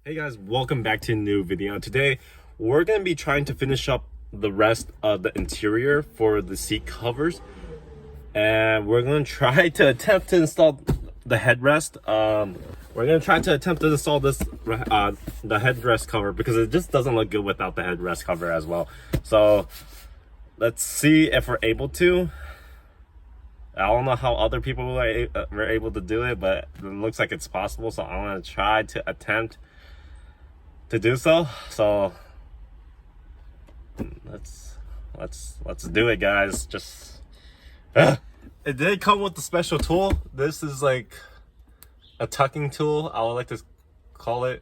Hey guys, welcome back to a new video. Today we're going to be trying to finish up the rest of the interior for the seat covers, and we're going to try to attempt to install the headrest. We're going to try to attempt to install this the headrest cover because it just doesn't look good without the headrest cover as well. So let's see if we're able to. I don't know how other people were able to do it, but it looks like it's possible. So I'm going to try to attempt to do so. So let's do it, guys. Just it did come with the special tool. This is like a tucking tool, I would like to call it.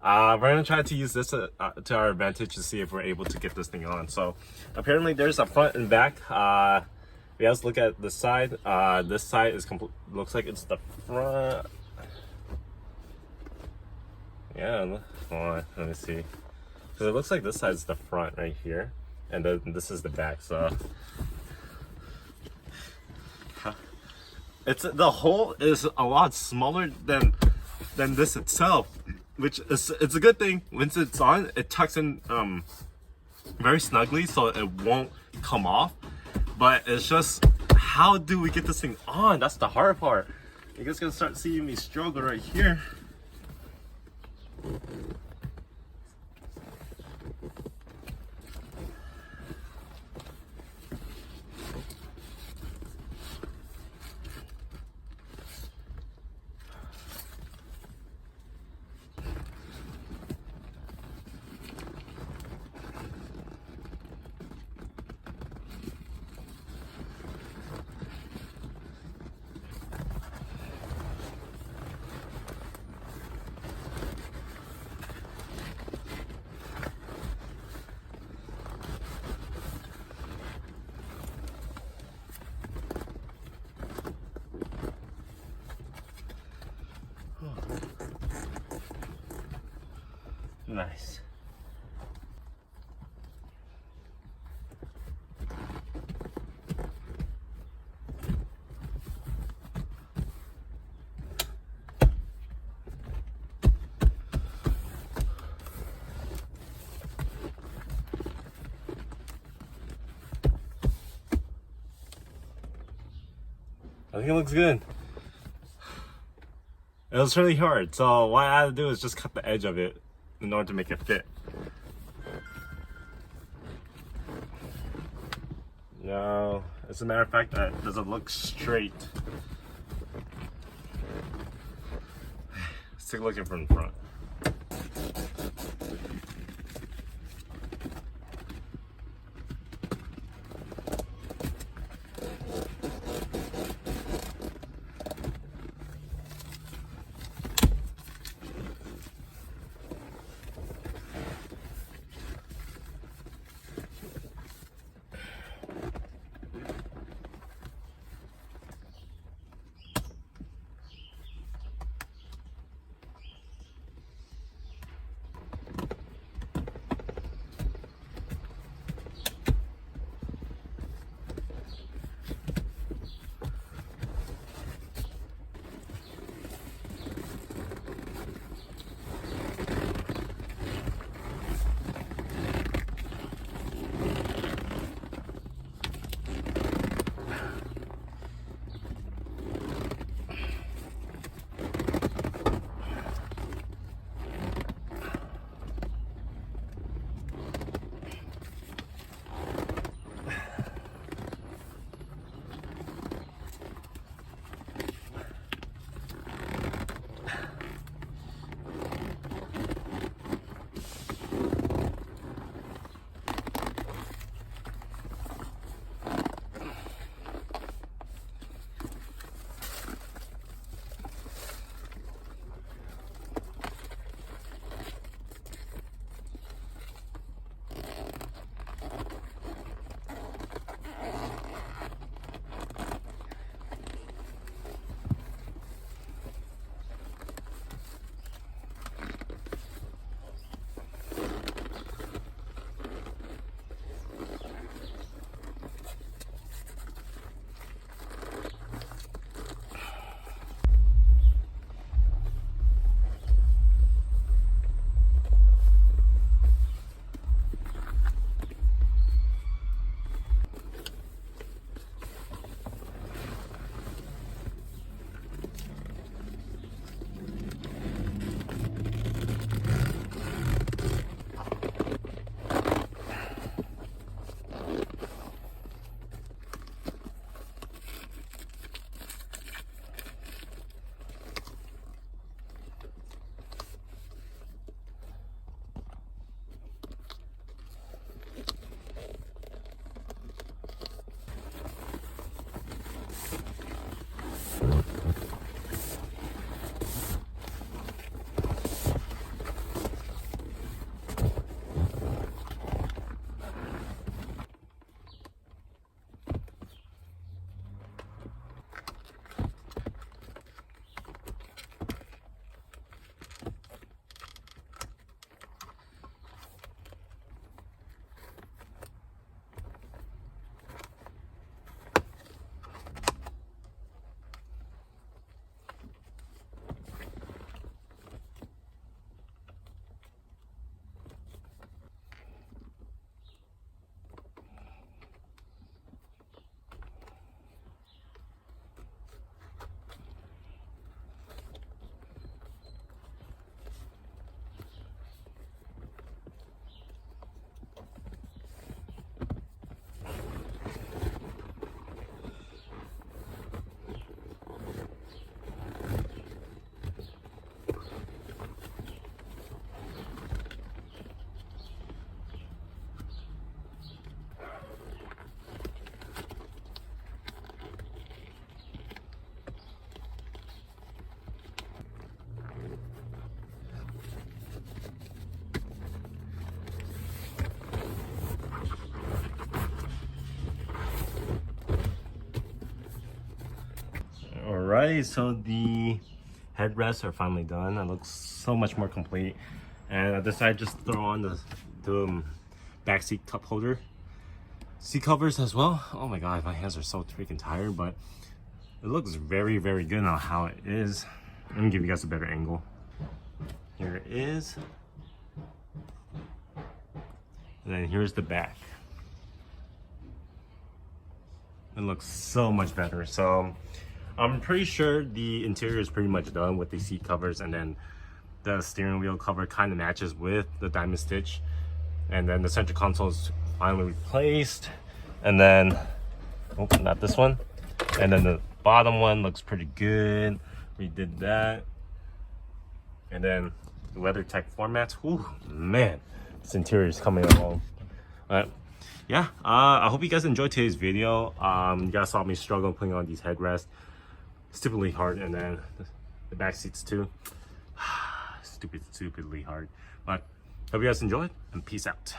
We're gonna try to use this to our advantage to see if we're able to get this thing on. So apparently there's a front and back. We have to look at the side. This side is looks like it's the front. Yeah, hold on, let me see. Because it looks like this side's the front right here, and then this is the back. So the hole is a lot smaller than this itself, which is it's a good thing. Once it's on, it tucks in very snugly, so it won't come off. But it's just, how do we get this thing on? That's the hard part. You guys gonna start seeing me struggle right here. Nice. I think it looks good. It was really hard, so what I had to do is just cut the edge of it in order to make it fit. No, as a matter of fact, that doesn't look straight. Let's take a look from the front. Alright, so the headrests are finally done. It looks so much more complete. And I decided to just throw on the back seat cup holder seat covers as well. Oh my god, my hands are so freaking tired, but it looks very, very good on how it is. Let me give you guys a better angle. Here it is. And then here's the back. It looks so much better. So I'm pretty sure the interior is pretty much done with the seat covers, and then the steering wheel cover kind of matches with the diamond stitch. And then the center console is finally replaced. And then, oh, not this one. And then the bottom one looks pretty good. We did that. And then the WeatherTech floor mats. Ooh, man, this interior is coming along. Yeah, I hope you guys enjoyed today's video. You guys saw me struggle putting on these headrests. Stupidly hard, and then the back seats too. Stupidly hard. But hope you guys enjoyed, and peace out.